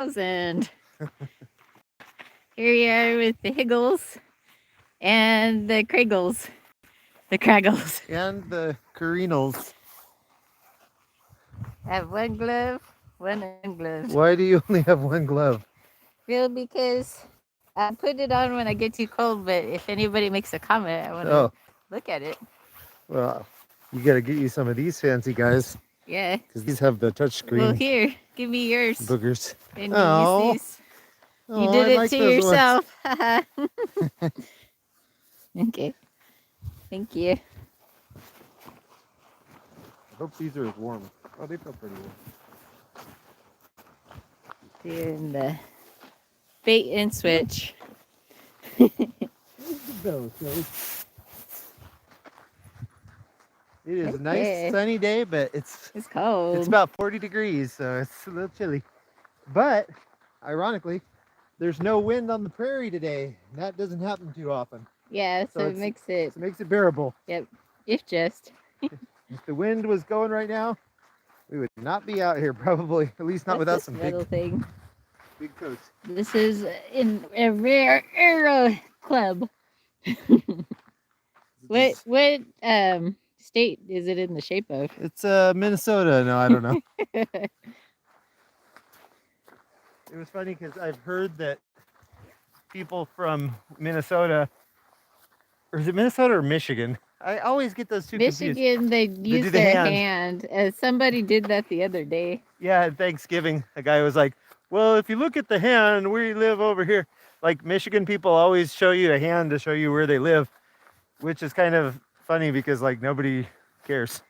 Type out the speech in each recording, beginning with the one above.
And here we are with the Higgles and the Kraggles. The Kraggles. And the Carinals. I have one glove, one ungloved. Why do you only have one glove? Well, because I put it on when I get too cold, but if anybody makes a comment, I want to look at it. Well, you got to get you some of these fancy guys. Yeah. Because these have the touch screen. Well, here, give me yours. Boogers. And you use these. You did it to yourself. Okay. Thank you. I hope these are warm. Oh, they feel pretty warm. Doing the bait and switch. It is a nice sunny day, but it's cold. It's about 40 degrees, so it's a little chilly. But ironically, there's no wind on the prairie today. That doesn't happen too often. Yeah, so it makes it bearable. Yep. If just. If the wind was going right now, we would not be out here probably, at least not without some big coats. This is in a rare era club. What state is it in the shape of? It's Minnesota. No, I don't know. It was funny because I've heard that people from Minnesota, or is it Minnesota or Michigan? I always get those two confused. Michigan, they use their hand. Somebody did that the other day. Yeah, at Thanksgiving, a guy was like, well, if you look at the hand, we live over here. Like Michigan people always show you a hand to show you where they live, which is kind of funny because like nobody cares.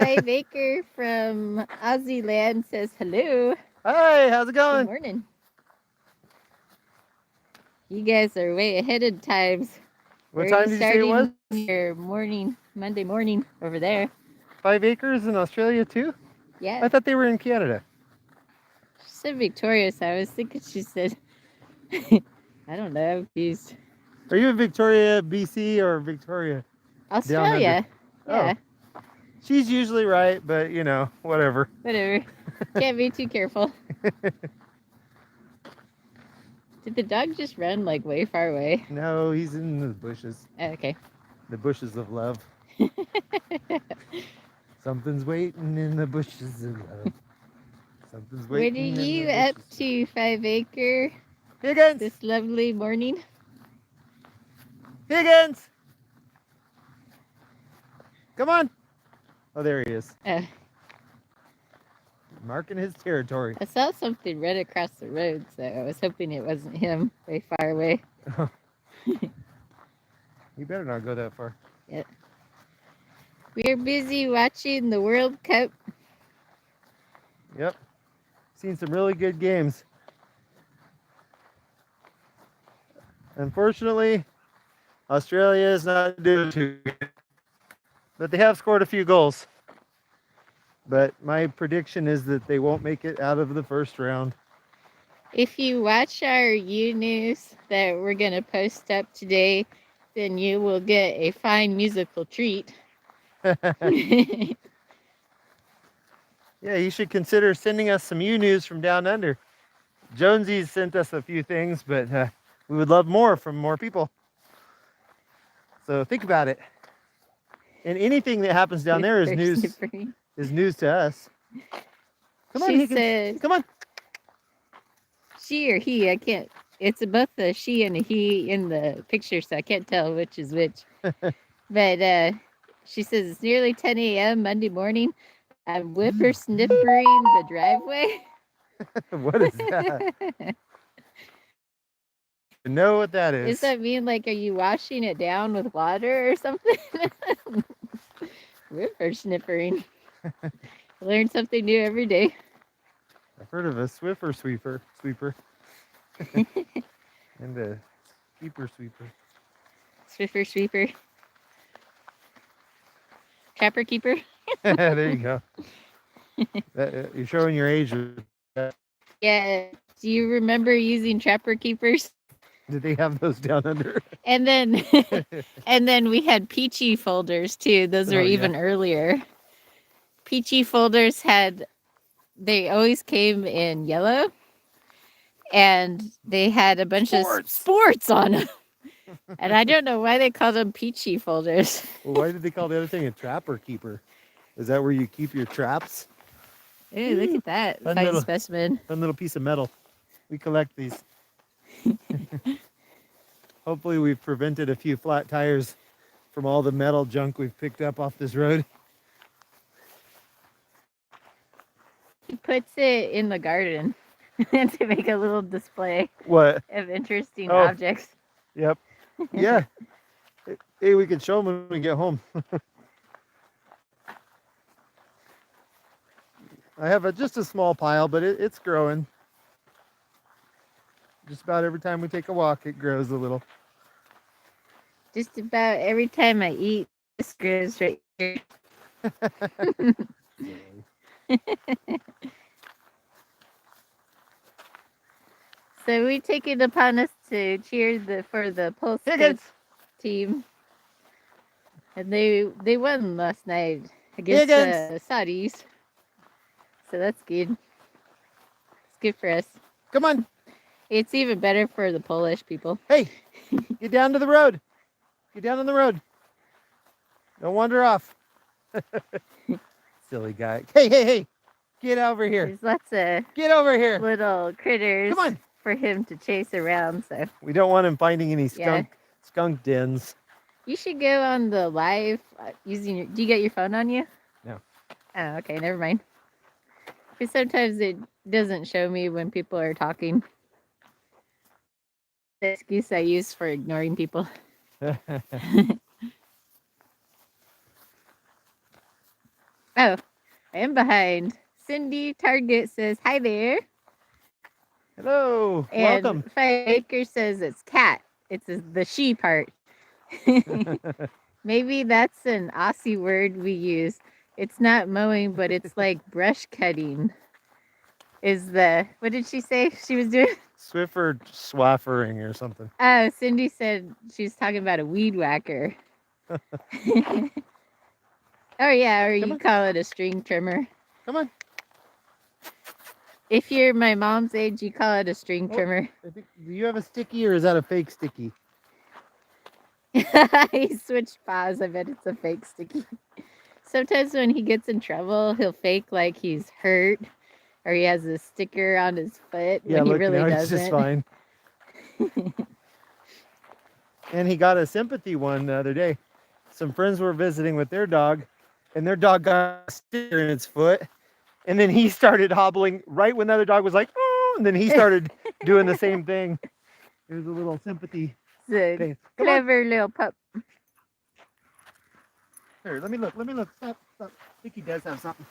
5 Acre from Aussie Land says hello. Hi, how's it going? Good morning. You guys are way ahead of times. What time did you say it was? Your morning, Monday morning over there. 5 Acres in Australia too? Yeah. I thought they were in Canada. She said Victoria, so I was thinking she said, I don't know, I'm confused. Are you in Victoria, BC or Victoria? Australia. Yeah. Oh. She's usually right, but you know, whatever. Whatever. Can't be too careful. Did the dog just run like way far away? No, he's in the bushes. Oh, okay. The bushes of love. Something's waiting in the bushes of love. Something's waiting. What are you up to, 5 Acre? Higgins! This lovely morning? Higgins! Come on! Oh, there he is. Marking his territory. I saw something right across the road, so I was hoping it wasn't him way far away. You better not go that far. Yep. We're busy watching the World Cup. Yep. Seen some really good games. Unfortunately, Australia is not doing too good. But they have scored a few goals. But my prediction is that they won't make it out of the first round. If you watch our U-News that we're going to post up today, then you will get a fine musical treat. Yeah, you should consider sending us some U-News from down under. Jonesy's sent us a few things, but we would love more from more people. So think about it. And anything that happens down there is news. Is news to us. Come on, Higgins. Come on. She or he, I can't. It's both a she and a he in the picture, so I can't tell which is which. But she says it's nearly 10 a.m. Monday morning. I'm whippersnippering the driveway. What is that? You know what that is? Does that mean like, are you washing it down with water or something? Whippersnippering. Learn something new every day. I've heard of a Swiffer sweeper. And a sweeper. Swiffer sweeper. Trapper keeper. There you go. You're showing your age. Yeah. Do you remember using trapper keepers? Did they have those down under? And then we had peachy folders too. Those were even earlier. Peachy folders they always came in yellow. and they had a bunch of sports on them. And I don't know why they called them peachy folders. Well, why did they call the other thing a trapper keeper? Is that where you keep your traps? Ooh, look at that Fun fine little- specimen. Fun little piece of metal. We collect these. Hopefully we've prevented a few flat tires from all the metal junk we've picked up off this road. He puts it in the garden to make a little display What? of interesting Oh. objects. Yep. Yeah. Hey, we can show them when we get home. I have just a small pile, but it's growing. Just about every time we take a walk, it grows a little. Just about every time I eat, this grows right here. So we take it upon us to cheer for the Pulse Higgins! team. And they won last night against the Saudis. So that's good. It's good for us. Come on. It's even better for the Polish people. Hey, get down to the road. Get down on the road. Don't wander off. Silly guy. Hey. Get over here. There's lots of Get over here. little critters Come on. for him to chase around. So We don't want him finding any skunk dens. you should go on the live using your. Do you get your phone on you? No. Oh, okay. Never mind. Because sometimes it doesn't show me when people are talking. The excuse I use for ignoring people. Oh, I am behind. Cindy Target says, hi there. Hello. And Welcome. 5 Acres says it's cat. It's the she part. Maybe that's an Aussie word we use. It's not mowing, but it's like brush cutting. What did she say she was doing? Swiffer swaffering or something. Oh, Cindy said she's talking about a weed whacker. Oh, yeah, or you call it a string trimmer. Come on. If you're my mom's age, you call it a string trimmer. Do you have a sticky or is that a fake sticky? He switched paws. I bet it's a fake sticky. Sometimes when he gets in trouble, he'll fake like he's hurt or he has a sticker on his foot when he really doesn't. He's just fine. And he got a sympathy one the other day. Some friends were visiting with their dog, and their dog got a sticker in its foot. And then he started hobbling right when the other dog was like, oh, and then he started doing the same thing. There's a little sympathy. It's a clever little pup. Here, let me look. Stop. I think he does have something.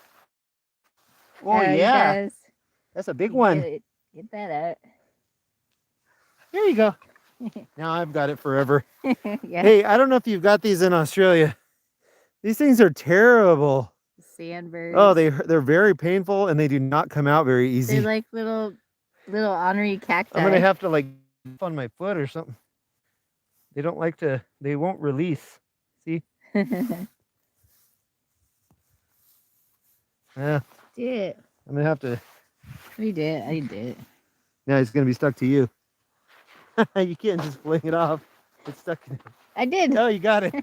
Oh, yeah. That's a big one. Get that out. There you go. Now I've got it forever. Yeah. Hey, I don't know if you've got these in Australia. These things are terrible. Sandbirds. Oh, they're very painful and they do not come out very easy. They're like little ornery cacti. I'm gonna have to like on my foot or something. They don't like to. They won't release. See? Yeah. Did. I'm gonna have to. We did. I did. Now it's gonna be stuck to you. You can't just fling it off. It's stuck. I did. Oh, you got it.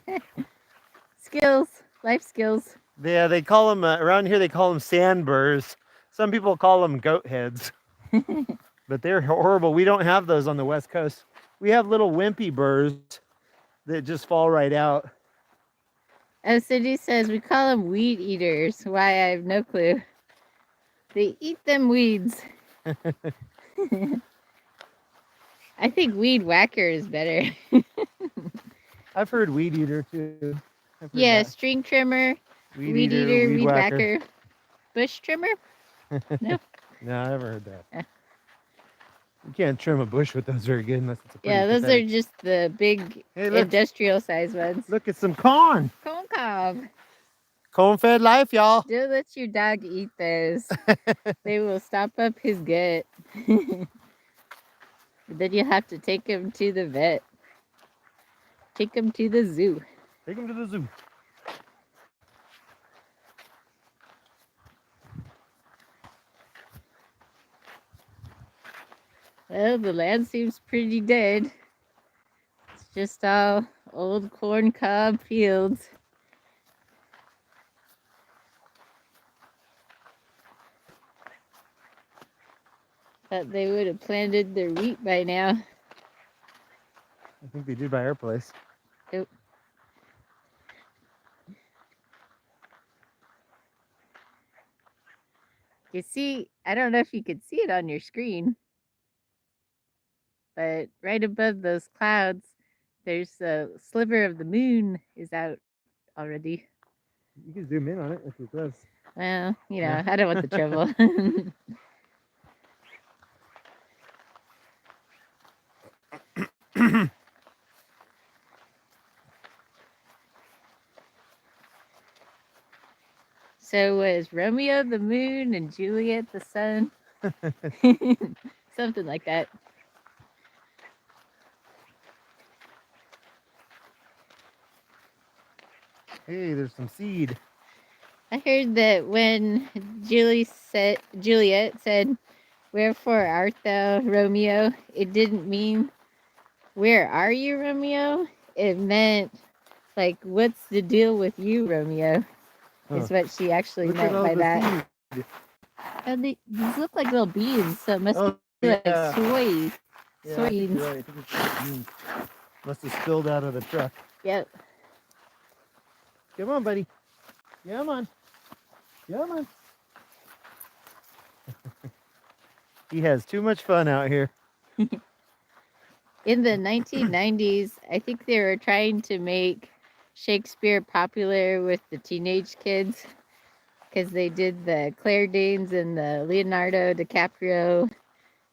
Skills. Life skills. Yeah, they call them around here. They call them sandburrs. Some people call them goat heads, but they're horrible. We don't have those on the West Coast. We have little wimpy burrs that just fall right out. As Cindy says, we call them weed eaters. Why, I have no clue. They eat them weeds. I think weed whacker is better. I've heard weed eater too. Yeah, string trimmer, weed eater, weed whacker. Bush trimmer? No. No, I never heard that. You can't trim a bush with those very good unless it's a pretty those pathetic. are just the big industrial size ones. Look at some corn. Corn cob. Corn-fed life, y'all. Don't let your dog eat those. They will stop up his gut. Then you have to take him to the vet. Take him to the zoo. Take him to the zoo. Well, the land seems pretty dead. It's just all old corn cob fields. Thought they would have planted their wheat by now. I think they did by our place. Nope. You see, I don't know if you could see it on your screen, but right above those clouds, there's a sliver of the moon is out already. You can zoom in on it if it does. Well, Yeah. I don't want the trouble. So was Romeo the moon and Juliet the sun? Something like that. Hey, there's some seed. I heard that when Juliet said, "Wherefore art thou, Romeo?" it didn't mean, "Where are you, Romeo?" It meant, like, "What's the deal with you, Romeo?" Is what she actually Look meant at all by the that. seed. And these look like little beans, so it must be like yeah. soy. Yeah, I think Soybeans. you're right. I think it's just beans. Must have spilled out of the truck. Yep. Come on, buddy. Come on. Come on. He has too much fun out here. In the 1990s, I think they were trying to make Shakespeare popular with the teenage kids because they did the Claire Danes and the Leonardo DiCaprio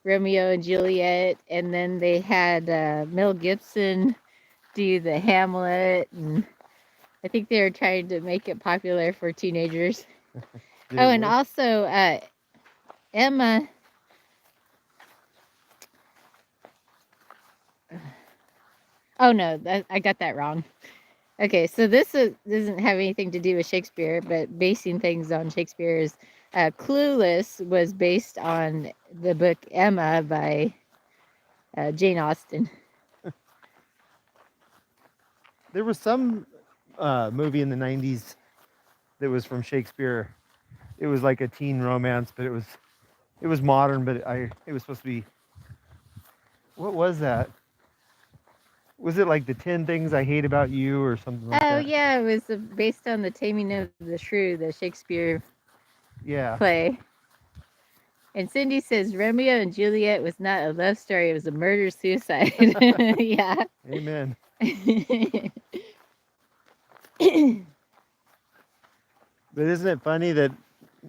Romeo and Juliet, and then they had Mel Gibson do the Hamlet, and I think they were trying to make it popular for teenagers. Oh, and also Emma. Oh no, I got that wrong. Okay, so this doesn't have anything to do with Shakespeare, but basing things on Shakespeare is Clueless was based on the book Emma by Jane Austen. There was some movie in the 90s that was from Shakespeare. It was like a teen romance, but it was modern, but it was supposed to be, what was that? Was it like the 10 Things I Hate About You or something like that? Oh yeah, it was based on the Taming of the Shrew, the Shakespeare play. And Cindy says Romeo and Juliet was not a love story; it was a murder-suicide. Yeah. Amen. But isn't it funny that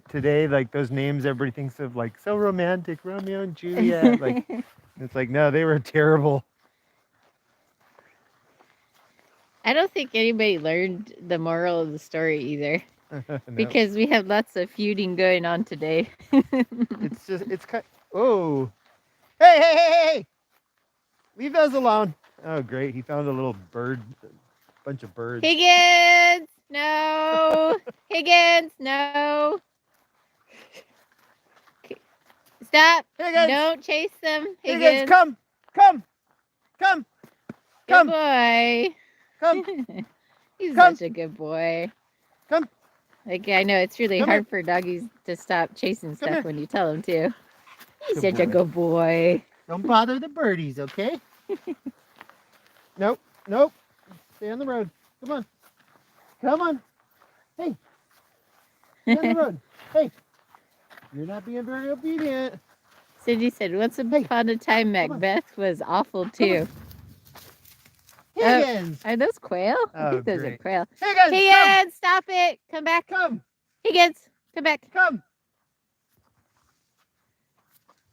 today, like those names, everybody thinks of like so romantic, Romeo and Juliet. Like it's like no, they were terrible. I don't think anybody learned the moral of the story either. No. Because we have lots of feuding going on today. It's kind. Oh, hey! Leave those alone. Oh, great! He found a little bunch of birds. Higgins, no! Higgins, no! Stop! Higgins! Don't chase them, Higgins. Higgins, come! Good boy. Come! He's such a good boy. Come! Like, I know it's really hard for doggies to stop chasing stuff when you tell them to. He's such a good boy. Don't bother the birdies, okay? Nope. Stay on the road. Come on. Hey. Stay on the road. Hey. You're not being very obedient. Cindy said, once upon a time, Macbeth was awful too. Higgins! Are those quail? Oh, I think those are quail. Higgins, stop it. Come back. Come. Higgins, come back. Come.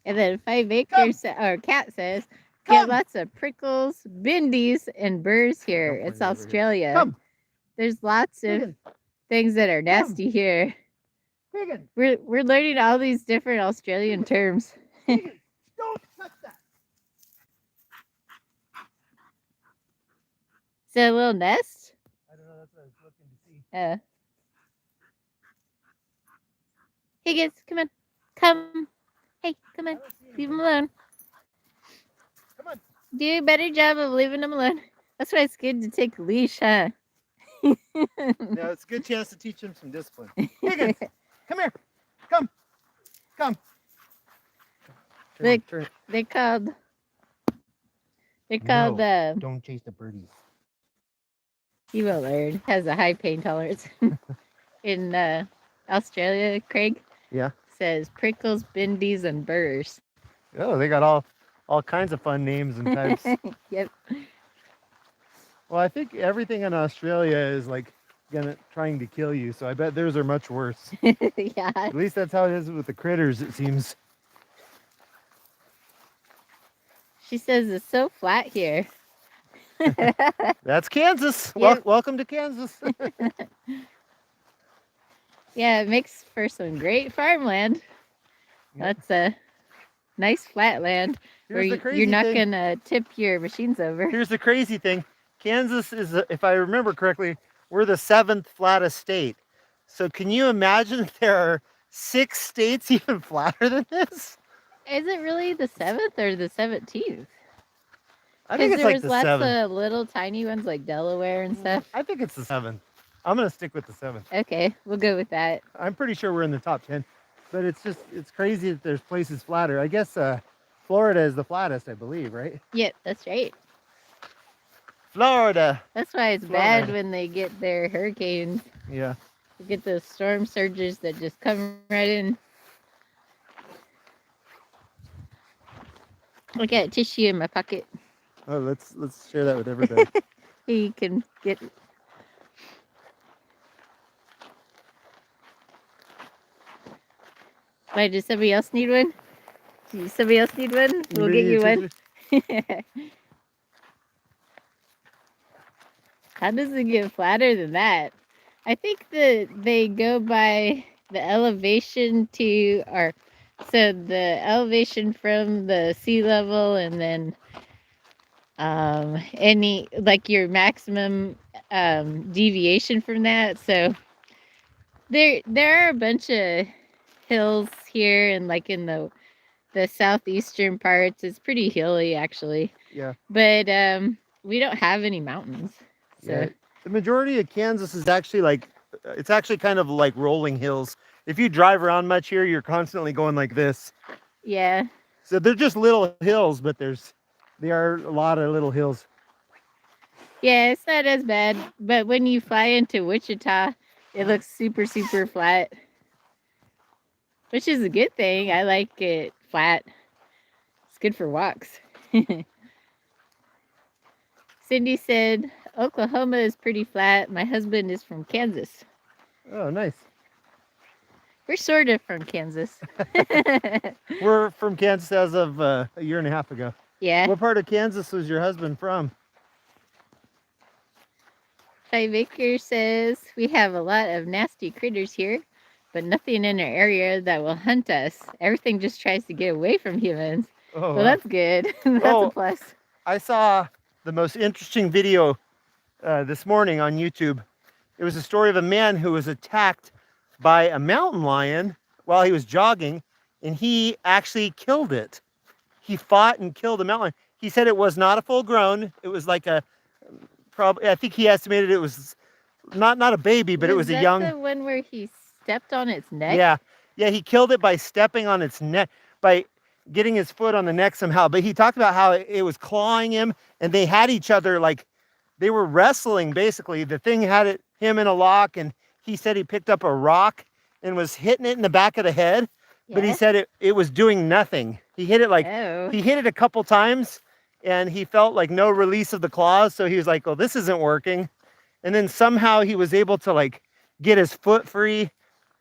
And then 5 Acres, or Cat says, get lots of prickles, bindies, and burrs here. It's Australia. Come. There's lots of things that are nasty here. Higgins. We're learning all these different Australian terms. Higgins, don't touch that. Is that a little nest? I don't know. That's what I was looking to see. Higgins, come on. Come. Hey, come on. Leave him alone. Do a better job of leaving them alone. That's why it's good to take a leash, huh? No, it's a good chance to teach him some discipline. Higgins, come here. Come. They- Turn. They're called. They're No, called. don't chase the birdies. You will learn. Has a high pain tolerance. In Australia, Craig Yeah. says prickles, bindies, and burrs. Oh, they got all kinds of fun names and types. Yep. Well, I think everything in Australia is like trying to kill you, so I bet theirs are much worse. Yeah. At least that's how it is with the critters, it seems. She says it's so flat here. That's Kansas. Yep. Welcome to Kansas. Yeah, it makes for some great farmland. Yep. That's a nice flat land where you're not going to tip your machines over. Here's the crazy thing. Kansas is, if I remember correctly, we're the 7th flattest state. So can you imagine if there are 6 states even flatter than this? Is it really the 7th or the 17th? I think it's there like was the lots 7th. of little tiny ones like Delaware and stuff. I think it's the 7th. I'm going to stick with the 7th. Okay, we'll go with that. I'm pretty sure we're in the top 10. But it's crazy that there's places flatter. I guess Florida is the flattest, I believe, right? Yep, that's right. Florida. That's why it's bad when they get their hurricanes. Yeah. You get those storm surges that just come right in. I got tissue in my pocket. Oh, let's share that with everybody. You can get. Why, does somebody else need one? Does somebody else need one? We'll get you one. How does it get flatter than that? I think that they go by the elevation to, or so the elevation from the sea level, and then any like your maximum deviation from that. So there are a bunch of hills here, and like in the southeastern parts, it's pretty hilly actually. Yeah. But we don't have any mountains. So yeah. The majority of Kansas is actually like, it's actually kind of like rolling hills. If you drive around much here, you're constantly going like this. yeah. So they're just little hills, but there are a lot of little hills. Yeah, it's not as bad. But when you fly into Wichita, it looks super, super flat. Which is a good thing. I like it flat. It's good for walks. Cindy said, Oklahoma is pretty flat. My husband is from Kansas. Oh, nice. We're sort of from Kansas. We're from Kansas as of a year and a half ago. Yeah. What part of Kansas was your husband from? Ty Baker says, we have a lot of nasty critters here, but nothing in our area that will hunt us. Everything just tries to get away from humans. Oh, well, wow. that's good. That's a plus. I saw the most interesting video this morning on YouTube. It was a story of a man who was attacked by a mountain lion while he was jogging, and he actually killed it. He fought and killed a mountain lion. He said it was not a full grown. It was like I think he estimated it was not a baby, but it was a young. Was that the one where he stepped on its neck? Yeah, he killed it by stepping on its neck, by getting his foot on the neck somehow. But he talked about how it was clawing him, and they had each other, like they were wrestling basically. The thing had him in a lock, and he said he picked up a rock and was hitting it in the back of the head. Yeah. But he said it was doing nothing. He hit it he hit it a couple times, and he felt like no release of the claws. So he was like, "Oh, this isn't working." And then somehow he was able to like get his foot free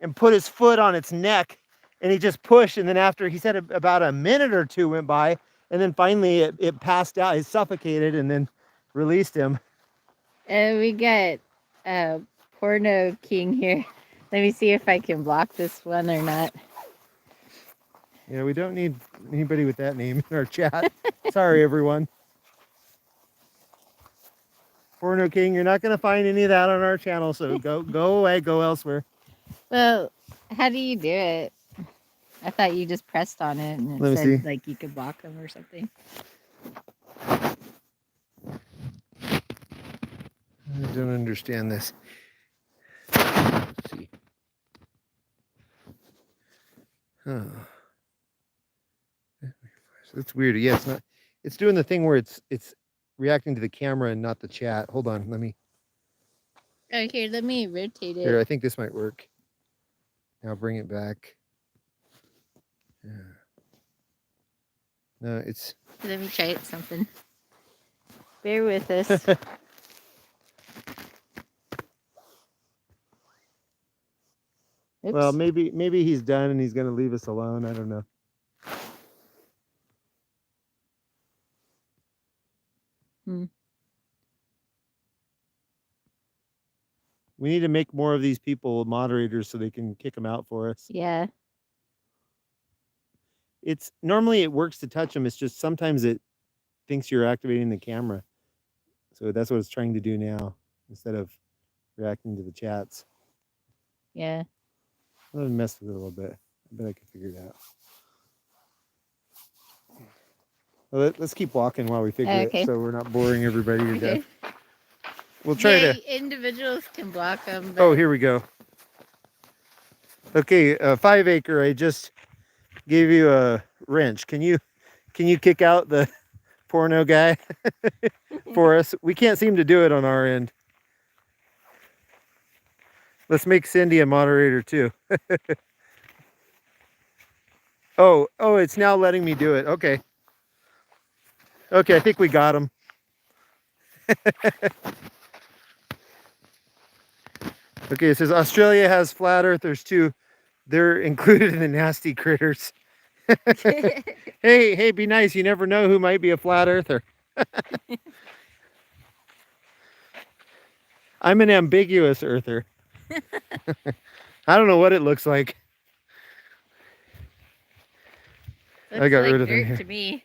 and put his foot on its neck, and he just pushed. And then after, he said about a minute or two went by, and then finally it passed out. It suffocated and then released him. We got Porno King here. Let me see if I can block this one or not. Yeah, we don't need anybody with that name in our chat. Sorry, everyone. Porno King, you're not going to find any of that on our channel, so go away, go elsewhere. Well, how do you do it? I thought you just pressed on it and it said like you could block them or something. I don't understand this. Let's see. Oh. It's weird. Yeah, it's not. It's doing the thing where it's reacting to the camera and not the chat. Hold on, let me. Oh, here, let me rotate Here, it. I think this might work. Now bring it back. Yeah. No, it's. Let me try it something. Bear with us. Well, Oops. maybe he's done and he's gonna leave us alone. I don't know. We need to make more of these people moderators so they can kick them out for us. Yeah. It's normally it works to touch them. It's just sometimes it thinks you're activating the camera. So that's what it's trying to do now instead of reacting to the chats. Yeah. I'm gonna mess with it a little bit. I bet I can figure it out. Well, let's keep walking while we figure Okay. it so we're not boring everybody to Okay. death. We'll try Yeah, to. individuals can block them. But... Oh, here we go. Okay, 5 acre. I just gave you a wrench. Can you kick out the porno guy for us? We can't seem to do it on our end. Let's make Cindy a moderator too. Oh, it's now letting me do it. Okay. Okay, I think we got him. Okay, it says Australia has flat earthers too. They're included in the nasty critters. Hey, be nice. You never know who might be a flat earther. I'm an ambiguous earther. I don't know what it looks like. I got like rid of dirt him here. To me.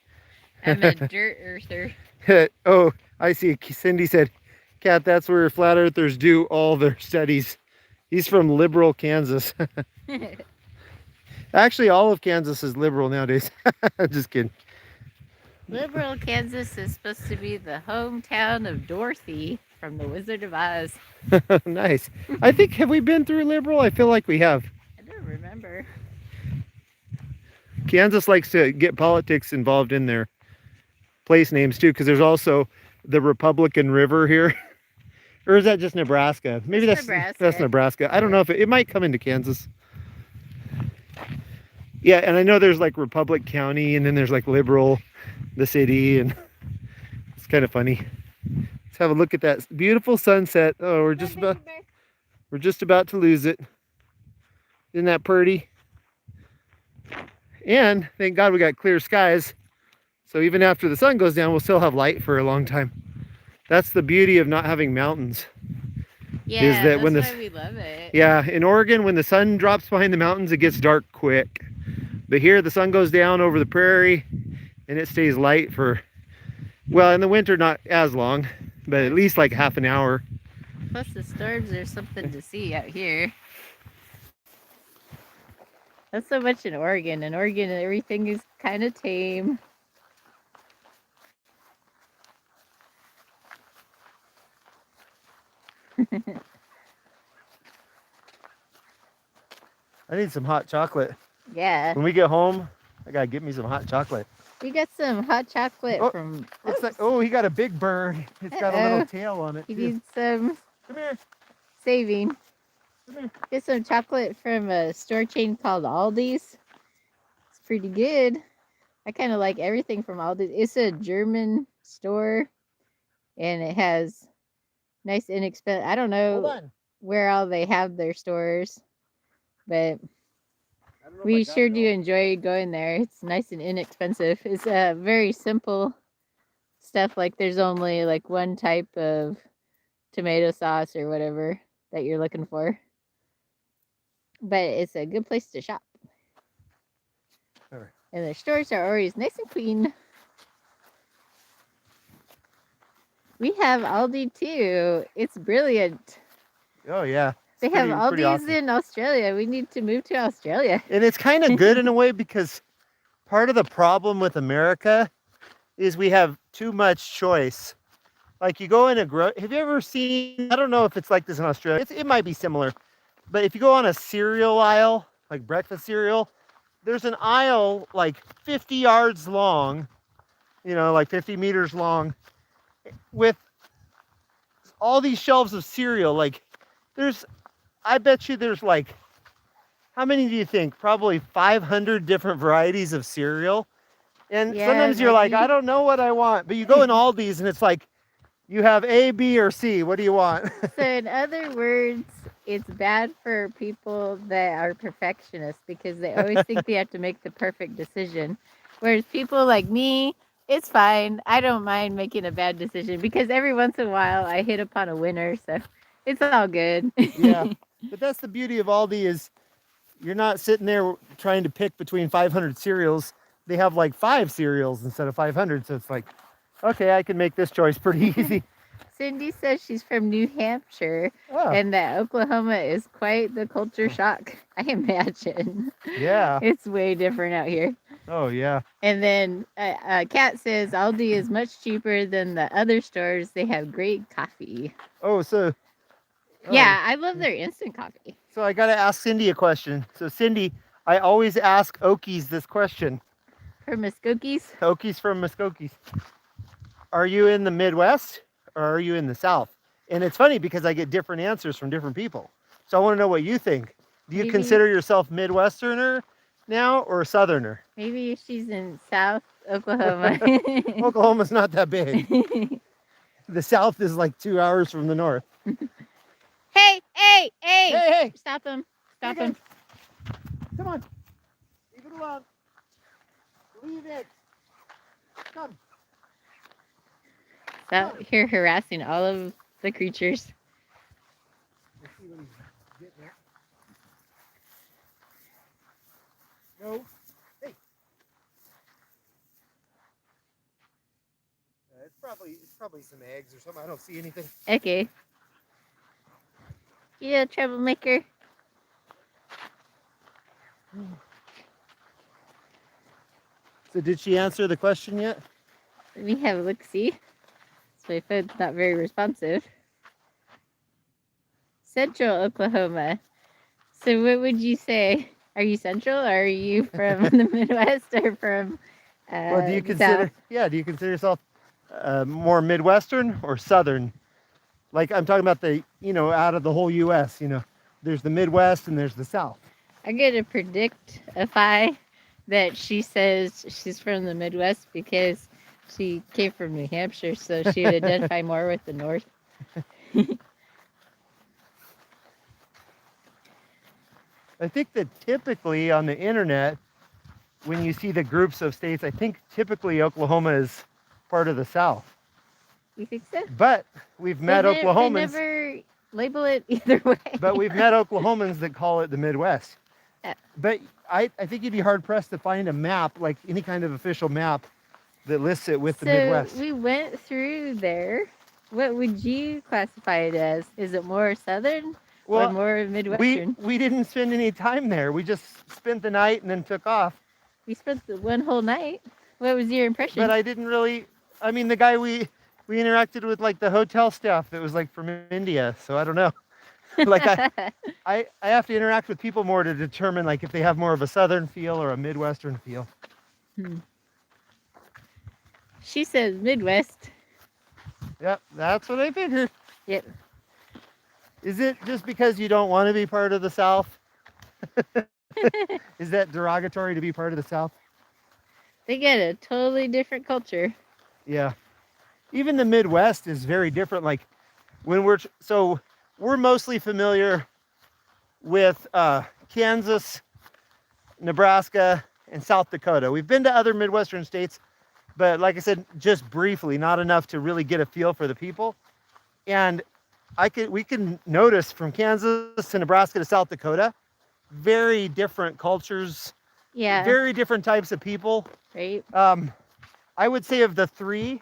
I'm a dirt earther. Oh, I see. Cindy said, Kat, that's where flat earthers do all their studies. He's from liberal Kansas. Actually, all of Kansas is liberal nowadays. Just kidding. Liberal Kansas is supposed to be the hometown of Dorothy from The Wizard of Oz. Nice. I think, have we been through liberal? I feel like we have. I don't remember. Kansas likes to get politics involved in their place names too, because there's also the Republican River here. Or is that just Nebraska? Maybe that's Nebraska. I don't know if it might come into Kansas. Yeah, and I know there's like Republic County, and then there's like Liberal, the city, and it's kind of funny. Let's have a look at that beautiful sunset. Oh, we're just about to lose it. Isn't that pretty? And thank God we got clear skies. So even after the sun goes down, we'll still have light for a long time. That's the beauty of not having mountains. Yeah, is that that's when why we love it. Yeah, in Oregon, when the sun drops behind the mountains, it gets dark quick. But here, the sun goes down over the prairie, and it stays light for, well, in the winter, not as long, but at least like half an hour. Plus the storms are something to see out here. Not so much in Oregon. In Oregon, everything is kind of tame. I need some hot chocolate. Yeah. When we get home, I gotta get me some hot chocolate. We got some hot chocolate from... What's that? Oh, he got a big bird. It's got a little tail on it. He needs some... Come here. Saving. Come here. Get some chocolate from a store chain called Aldi's. It's pretty good. I kind of like everything from Aldi's. It's a German store, and it has nice inexpensive... I don't know where all they have their stores, but we sure do enjoy going there. It's nice and inexpensive. It's very simple stuff. Like there's only like one type of tomato sauce or whatever that you're looking for. But it's a good place to shop. Right. And the stores are always nice and clean. We have Aldi too. It's brilliant. Oh, yeah. They have Aldi's in Australia. We need to move to Australia. And it's kind of good in a way, because part of the problem with America is we have too much choice. like you go in have you ever seen, I don't know if it's like this in Australia, it might be similar, but if you go on a cereal aisle, like breakfast cereal, there's an aisle like 50 yards long, like 50 meters long, with all these shelves of cereal. Like I bet you there's like, how many do you think? Probably 500 different varieties of cereal. And Yeah, sometimes you're like, I maybe. don't know what I want. But you go in Aldi's and it's like, you have A, B, or C. What do you want? So, in other words, it's bad for people that are perfectionists because they always think they have to make the perfect decision. Whereas people like me, it's fine. I don't mind making a bad decision because every once in a while I hit upon a winner. So, it's all good. Yeah. But that's the beauty of Aldi is you're not sitting there trying to pick between 500 cereals. They have like 5 cereals instead of 500. So it's like, okay, I can make this choice pretty easy. Cindy says she's from New Hampshire Oh, and that Oklahoma is quite the culture shock. I imagine. yeah. It's way different out here. Oh, yeah. And then Kat says Aldi is much cheaper than the other stores. They have great coffee. Oh, so. Oh, Yeah, I love their instant coffee. So I got to ask Cindy a question. So, Cindy, I always ask Okies this question. For Muskokies? Okies from Muskokies. Are you in the Midwest or are you in the South? And it's funny because I get different answers from different people. So I want to know what you think. Do you consider yourself Midwesterner now or Southerner? Maybe she's in South Oklahoma. Oklahoma's not that big. The South is like 2 hours from the north. Hey! Hey! Stop him. Stop Okay. him. Come on. Leave it alone. Leave it. Come. Out here harassing all of the creatures. Let's see what he's getting at. No. Hey. It's probably some eggs or something. I don't see anything. Okay. Yeah, troublemaker. So did she answer the question yet? Let me have a look-see. So my phone's not very responsive. Central Oklahoma. So what would you say? Are you central or are you from the Midwest or from Well, do you the consider? South? Yeah, do you consider yourself more Midwestern or Southern? Like I'm talking about the, out of the whole U.S. There's the Midwest and there's the South. I'm gonna predictify that she says she's from the Midwest because she came from New Hampshire, so she would identify more with the North. I think that typically on the internet, when you see the groups of states, I think typically Oklahoma is part of the South. You think so? But we've met Oklahomans. They never label it either way. But we've met Oklahomans that call it the Midwest. But I think you'd be hard pressed to find a map, like any kind of official map, that lists it with the Midwest. We went through there. What would you classify it as? Is it more Southern or more Midwestern? We didn't spend any time there. We just spent the night and then took off. We spent the one whole night. What was your impression? But I didn't really. I mean, the guy we interacted with, like the hotel staff that was like from India. So I don't know. Like I have to interact with people more to determine like if they have more of a Southern feel or a Midwestern feel. She says Midwest. Yep, that's what I figured. Yep. Is it just because you don't want to be part of the South? Is that derogatory to be part of the South? They get a totally different culture. Yeah. Even the Midwest is very different. Like when we're mostly familiar with Kansas, Nebraska, and South Dakota. We've been to other Midwestern states, but like I said, just briefly, not enough to really get a feel for the people. And we can notice from Kansas to Nebraska to South Dakota, very different cultures, Yeah. very different types of people. Right. I would say of the three,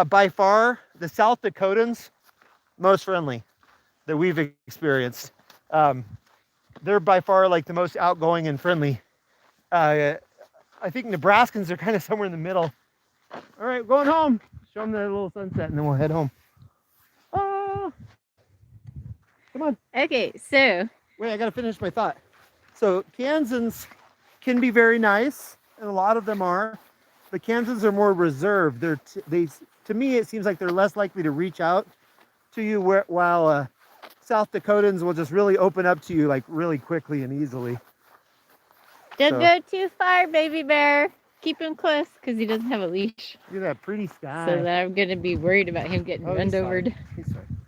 by far, the South Dakotans, most friendly that we've experienced. They're by far like the most outgoing and friendly. I think Nebraskans are kind of somewhere in the middle. All right, going home. Show them the little sunset, and then we'll head home. Ah, come on. Okay, so Wait, I gotta finish my thought. So Kansans can be very nice, and a lot of them are, but Kansans are more reserved. To me, it seems like they're less likely to reach out to you, while South Dakotans will just really open up to you like really quickly and easily. don't go too far, baby bear. Keep him close because he doesn't have a leash. Look at that pretty sky. So that I'm gonna be worried about him getting run over. He's fine.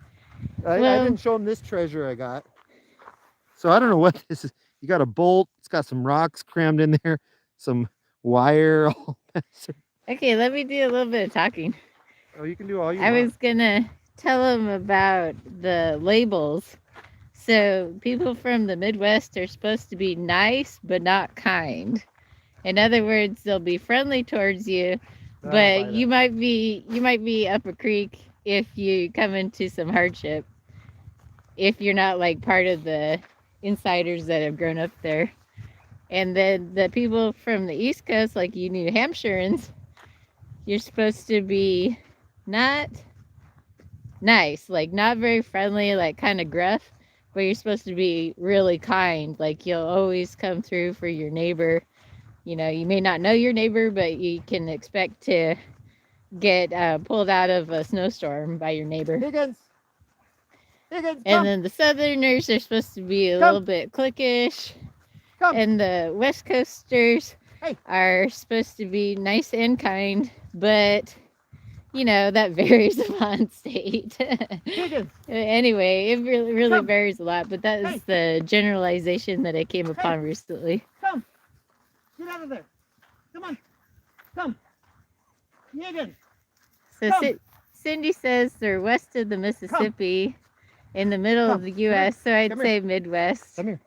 I didn't show him this treasure I got. So I don't know what this is. You got a bolt. It's got some rocks crammed in there, some wire. All Okay, let me do a little bit of talking. Oh, you can do all you want. I was gonna tell him about the labels. So people from the Midwest are supposed to be nice but not kind. In other words, they'll be friendly towards you, but you might be up a creek if you come into some hardship. If you're not like part of the insiders that have grown up there. And then the people from the East Coast, like you New Hampshireans, you're supposed to be not nice, like not very friendly, like kind of gruff, but you're supposed to be really kind. Like you'll always come through for your neighbor. You know, you may not know your neighbor, but you can expect to get pulled out of a snowstorm by your neighbor. Higgins, and then the Southerners are supposed to be a little bit cliquish. And the West Coasters are supposed to be nice and kind, but you know, that varies upon state. Anyway, it really varies a lot, but that is the generalization that I came upon recently. Come. Get out of there. Come on. Come. Higgins. So Cindy says they're west of the Mississippi, in the middle of the U.S., so I'd say Midwest. Come here.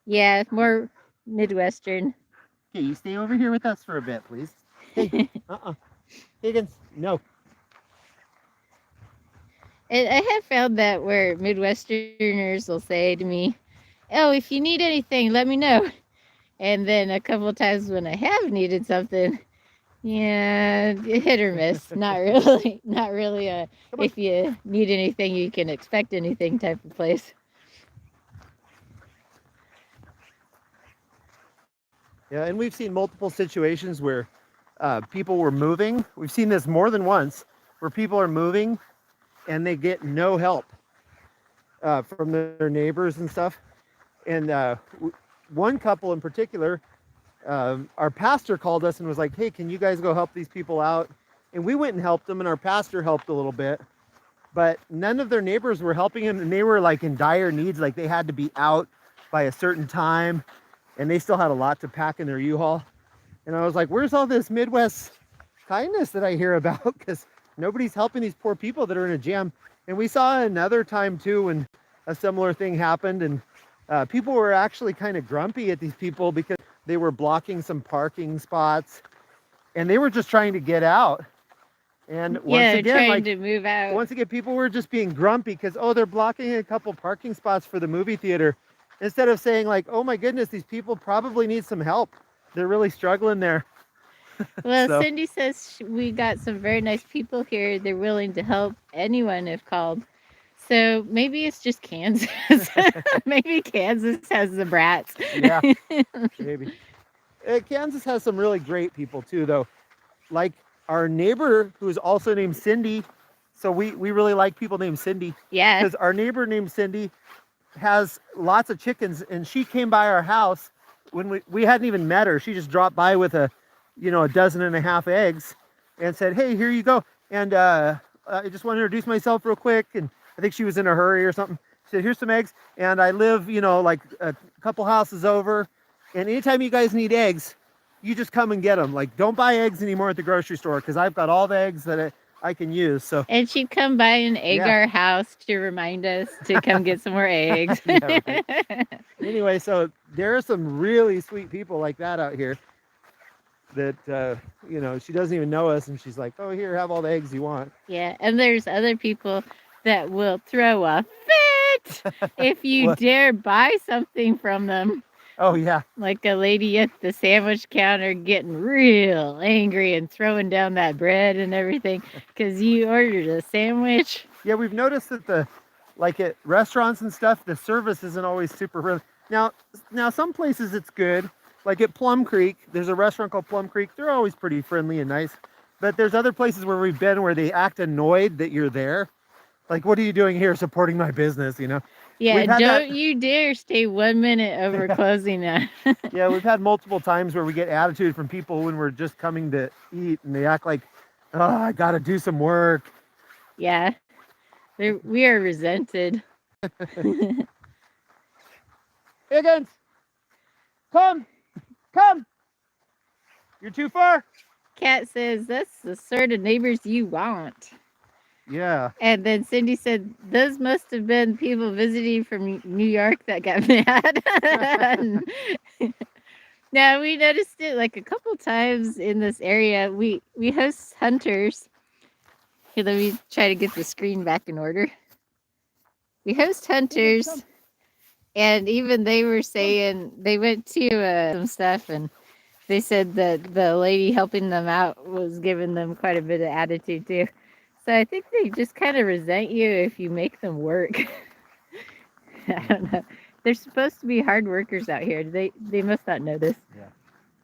Yeah, more Midwestern. Okay, you stay over here with us for a bit, please. Hey, Higgins, no. And I have found that where Midwesterners will say to me, oh, if you need anything, let me know. And then a couple times when I have needed something, yeah, hit or miss. Not really if you need anything, you can expect anything type of place. Yeah, and we've seen multiple situations where people were moving. We've seen this more than once, where people are moving and they get no help from their neighbors and stuff. And one couple in particular, our pastor called us and was like, hey, can you guys go help these people out? And we went and helped them, and our pastor helped a little bit, but none of their neighbors were helping them, and they were like in dire needs. Like they had to be out by a certain time, and they still had a lot to pack in their U-Haul. And I was like, where's all this Midwest kindness that I hear about? Because nobody's helping these poor people that are in a jam. And we saw another time too when a similar thing happened, and people were actually kind of grumpy at these people because they were blocking some parking spots, and they were just trying to get out. And once again, trying to move out. Once again, people were just being grumpy because, oh, they're blocking a couple parking spots for the movie theater, instead of saying like, oh my goodness, these people probably need some help. They're really struggling there. Well, Cindy says we got some very nice people here. They're willing to help anyone if called. So maybe it's just Kansas. Maybe Kansas has the brats. Yeah, maybe. Kansas has some really great people too, though. Like our neighbor, who is also named Cindy. So we really like people named Cindy. Yeah. Because our neighbor named Cindy has lots of chickens, and she came by our house when we hadn't even met her. She just dropped by with a 12.5 eggs and said, hey, here you go. And I just want to introduce myself real quick. And I think she was in a hurry or something. She said, here's some eggs. And I live, like a couple houses over. And anytime you guys need eggs, you just come and get them. Like, don't buy eggs anymore at the grocery store, because I've got all the eggs that I can use. So. And she'd come by and egg our house to remind us to come get some more eggs. Yeah, right. Anyway, so there are some really sweet people like that out here that, she doesn't even know us, and she's like, oh, here, have all the eggs you want. Yeah, and there's other people that will throw a fit if you dare buy something from them. Oh yeah. Like a lady at the sandwich counter getting real angry and throwing down that bread and everything because you ordered a sandwich. Yeah, we've noticed that like at restaurants and stuff, the service isn't always super friendly. Now some places it's good. Like at Plum Creek, there's a restaurant called Plum Creek. They're always pretty friendly and nice. But there's other places where we've been where they act annoyed that you're there. Like, what are you doing here supporting my business, you know? Yeah, don't you dare stay 1 minute over closing that. Yeah, we've had multiple times where we get attitude from people when we're just coming to eat and they act like, oh, I gotta do some work. Yeah, we are resented. Higgins, come. You're too far. Kat says, that's the sort of neighbors you want. Yeah. And then Cindy said, those must have been people visiting from New York that got mad. Now, we noticed it like a couple times in this area. We host hunters. Here, let me try to get the screen back in order. We host hunters, and even they were saying they went to some stuff, and they said that the lady helping them out was giving them quite a bit of attitude too. So I think they just kind of resent you if you make them work. I don't know. They're supposed to be hard workers out here. They must not know this. Yeah.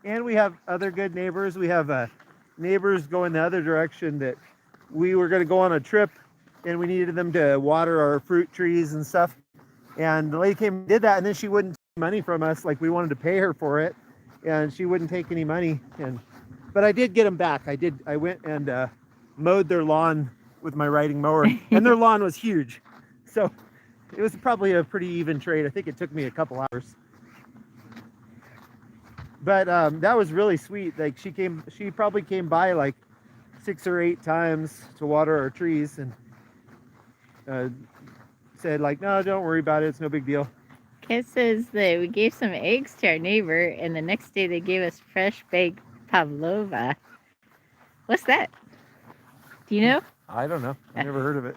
And we have other good neighbors. We have neighbors going the other direction that we were going to go on a trip and we needed them to water our fruit trees and stuff. And the lady came and did that, and then she wouldn't take money from us. Like, we wanted to pay her for it, and she wouldn't take any money. But I did get them back. I went and mowed their lawn with my riding mower, and their lawn was huge. So it was probably a pretty even trade. I think it took me a couple hours. But that was really sweet. Like, she probably came by like 6 or 8 times to water our trees, and said like, no, don't worry about it. It's no big deal. Kat says that we gave some eggs to our neighbor, and the next day they gave us fresh baked pavlova. What's that? Do you know? I don't know. I never heard of it.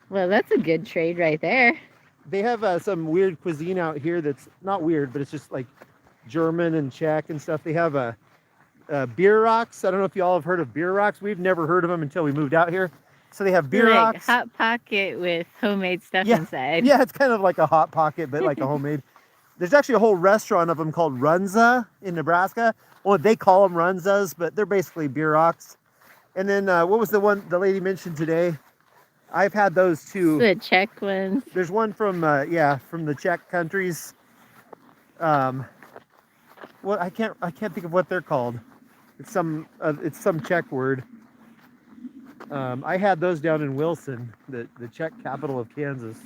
Well, that's a good trade right there. They have some weird cuisine out here that's not weird, but it's just like German and Czech and stuff. They have beer rocks. I don't know if y'all have heard of beer rocks. We've never heard of them until we moved out here. So they have beer like rocks. Hot Pocket with homemade stuff inside. Yeah, it's kind of like a Hot Pocket, but like a homemade. There's actually a whole restaurant of them called Runza in Nebraska. Well, they call them Runzas, but they're basically beer rocks. And then what was the one the lady mentioned today? I've had those too. The Czech ones. There's one from from the Czech countries. What I can't think of what they're called. It's some Czech word. I had those down in Wilson, the Czech capital of Kansas.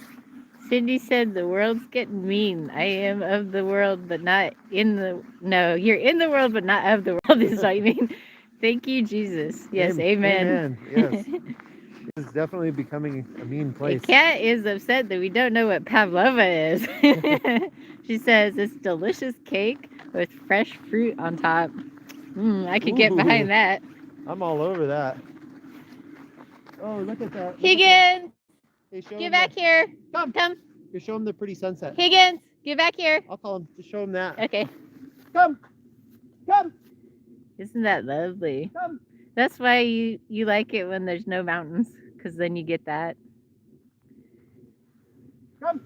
Cindy said the world's getting mean. I am of the world, but not in the. No, you're in the world, but not of the world is what you mean. Thank you, Jesus. Yes, amen. Yes. It's definitely becoming a mean place. The cat is upset that we don't know what pavlova is. She says it's delicious cake with fresh fruit on top. I could get behind that. I'm all over that. Oh, look at that. Higgins, Hey, get back here. Come. Come. You show them the pretty sunset. Higgins, get back here. I'll call them to show them that. Okay. Come. Isn't that lovely? Come. That's why you like it when there's no mountains, because then you get that. Come.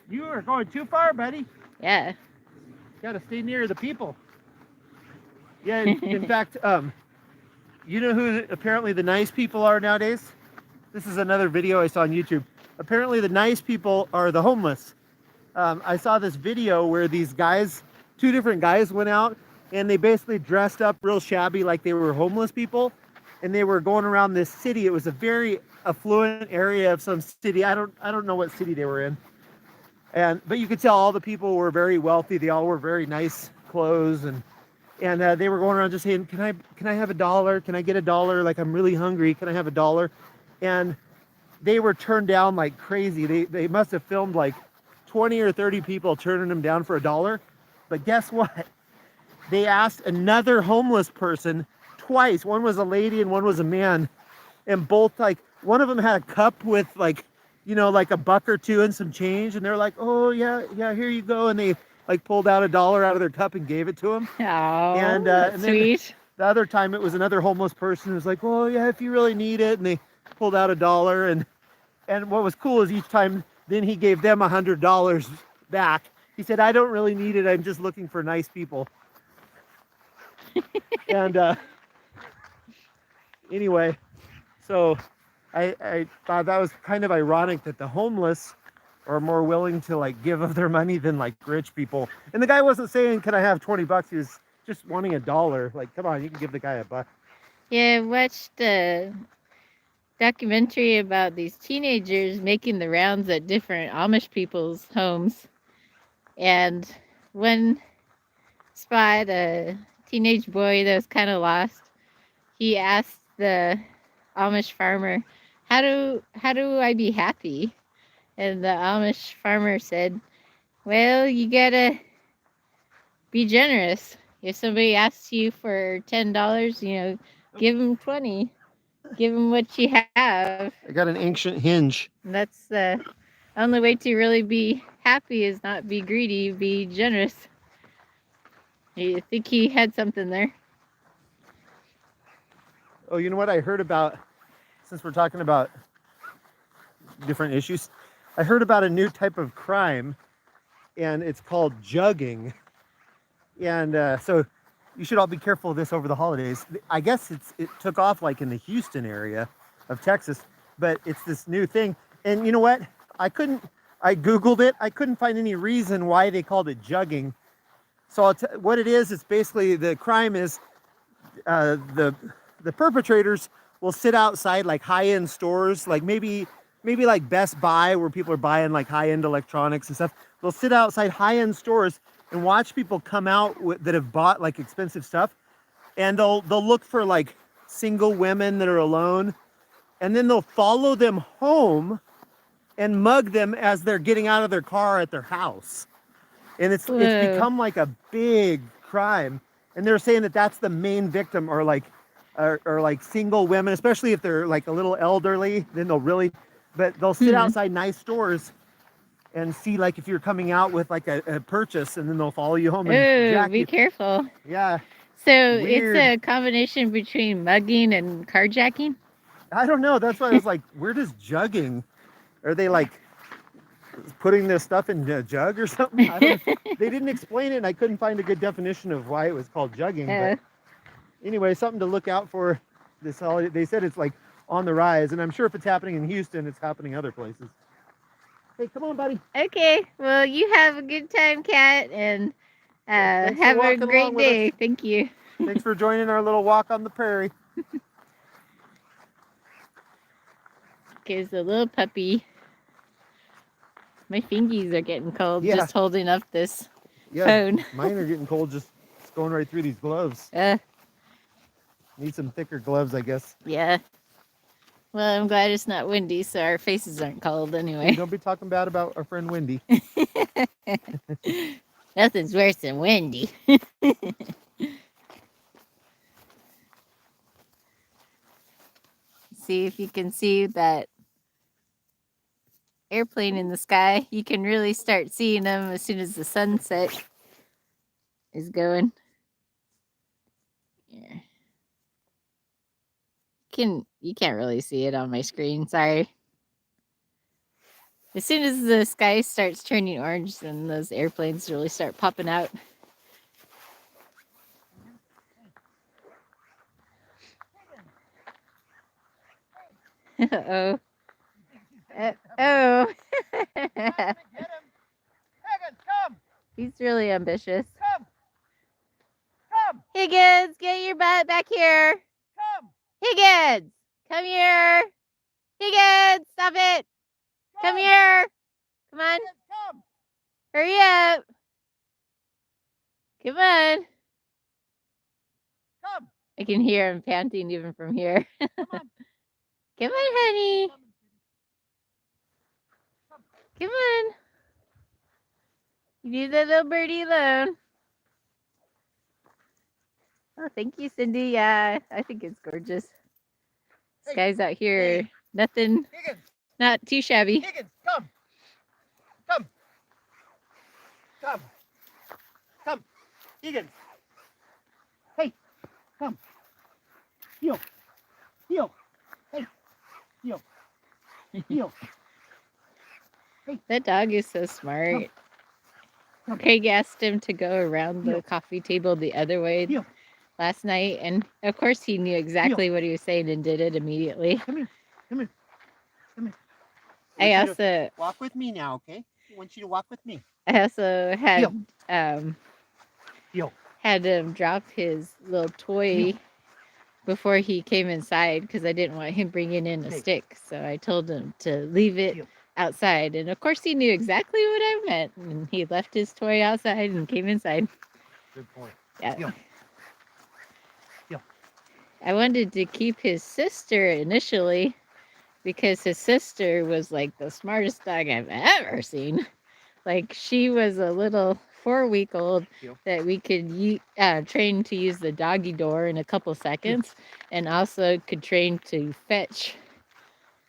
You are going too far, buddy. Yeah. Got to stay near the people. Yeah, in fact, you know who apparently the nice people are nowadays? This is another video I saw on YouTube. Apparently the nice people are the homeless. I saw this video where these guys, 2 different guys went out and they basically dressed up real shabby like they were homeless people, and they were going around this city. It was a very affluent area of some city. I don't know what city they were in. But you could tell all the people were very wealthy. They all wore very nice clothes, and they were going around just saying, can I have $1? Can I get $1? Like, I'm really hungry. Can I have $1? And they were turned down like crazy. They must have filmed like 20 or 30 people turning them down for $1. But guess what? They asked another homeless person twice. One was a lady and one was a man. And both, like, one of them had a cup with like you know, like a buck or two and some change, and they're like, "Oh yeah, yeah, here you go," and they like pulled out $1 out of their cup and gave it to him. Oh, And that's then sweet. the other time it was another homeless person who was like, "Oh yeah, if you really need it," and they pulled out $1. And what was cool is each time then he gave them $100 back. He said, "I don't really need it. I'm just looking for nice people." And anyway, so I thought that was kind of ironic that the homeless are more willing to like give of their money than like rich people. And the guy wasn't saying, "Can I have $20?" He was just wanting $1. Like, come on, you can give the guy $1. Yeah, I watched a documentary about these teenagers making the rounds at different Amish people's homes. And one spot, a teenage boy that was kind of lost, he asked the Amish farmer, how do I be happy? And the Amish farmer said, well, you gotta be generous. If somebody asks you for $10, give them 20. Give them what you have. I got an ancient hinge. And that's the only way to really be happy is not be greedy, be generous. I think he had something there. Oh, you know what I heard about, since we're talking about different issues, I heard about a new type of crime, and it's called jugging. And so you should all be careful of this over the holidays. I guess it took off like in the Houston area of Texas, but it's this new thing. And you know what? I Googled it. I couldn't find any reason why they called it jugging. So what it is, it's basically the crime is the perpetrators will sit outside like high-end stores, like maybe like Best Buy, where people are buying like high-end electronics and stuff. They'll sit outside high-end stores and watch people come out that have bought like expensive stuff, and they'll look for like single women that are alone, and then they'll follow them home and mug them as they're getting out of their car at their house. And it's become like a big crime. And they're saying that that's the main victim, or like single women, especially if they're like a little elderly, then they'll sit outside nice stores and see like if you're coming out with like a purchase, and then they'll follow you home and jack be you. careful. Yeah. So weird. It's a combination between mugging and carjacking? I don't know. That's why I was like, where does jugging? Are they like putting their stuff in a jug or something? I don't know. They didn't explain it, and I couldn't find a good definition of why it was called jugging. But anyway, something to look out for this holiday. They said it's like on the rise, and I'm sure if it's happening in Houston, it's happening other places. Hey, come on, buddy. Okay. Well, you have a good time, Kat, and have a great day. Thank you. Thanks for joining our little walk on the prairie. Here's the little puppy. My fingies are getting cold just holding up this phone. Mine are getting cold just going right through these gloves. Need some thicker gloves, I guess. Yeah. Well, I'm glad it's not windy, so our faces aren't cold anyway. Hey, don't be talking bad about our friend Wendy. Nothing's worse than windy. See if you can see that airplane in the sky. You can really start seeing them as soon as the sunset is going. Yeah. You can't really see it on my screen, sorry. As soon as the sky starts turning orange, then those airplanes really start popping out. Uh-oh. Uh-oh. He's really ambitious. Come. Higgins, get your butt back here. Come. Higgins, come here. Higgins, stop it. Come here. Come on. Come. Hurry up. Come on. Come. I can hear him panting even from here. Come on. Come on, honey. Come on. You leave that little birdie alone. Oh, thank you, Cindy. Yeah, I think it's gorgeous. Skies out here, nothing Not too shabby. Higgins, come. Come. Come. Come. Higgins. Hey, come. Heel. Heel. Hey. Heel. Heel. That dog is so smart. Come. Craig asked him to go around the coffee table the other way Heel. last night, and of course he knew exactly what he was saying and did it immediately. Come here. Come here. Come here. I also walk with me now, okay? I want you to walk with me. I also had Heel. had him drop his little toy before he came inside because I didn't want him bringing in a stick. So I told him to leave it outside. And of course he knew exactly what I meant. And he left his toy outside and came inside. Good point. Yeah. I wanted to keep his sister initially because his sister was like the smartest dog I've ever seen. Like she was a little 4-week-old that we could train to use the doggy door in a couple seconds, and also could train to fetch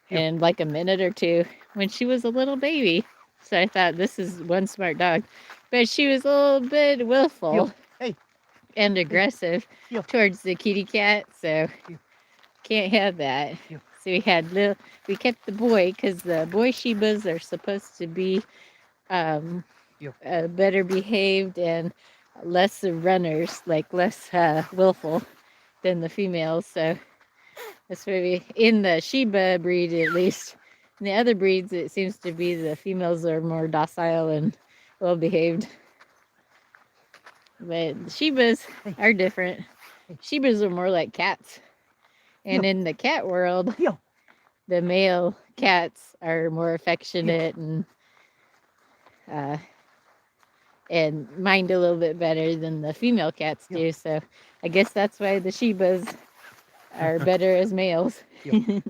in like a minute or two when she was a little baby. So I thought this is one smart dog, but she was a little bit willful and aggressive towards the kitty cat, so can't have that. So we kept the boy because the boy Shibas are supposed to be better behaved and less runners, like less willful than the females. So that's maybe in the Shiba breed, at least. In the other breeds, it seems to be the females are more docile and well behaved. But the Shibas are different. Shibas are more like cats. And in the cat world, the male cats are more affectionate and mind a little bit better than the female cats do. So I guess that's why the Shibas are better as males. Good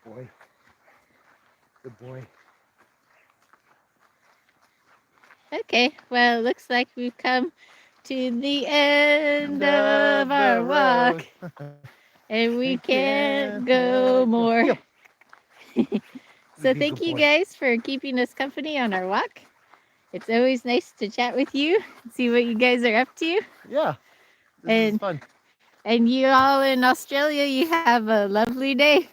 boy. Good boy. Okay, well, it looks like we've come to the end of our walk. And we can't go more. So thank you guys for keeping us company on our walk. It's always nice to chat with you, see what you guys are up to. Yeah, this is fun. And you all in Australia, you have a lovely day.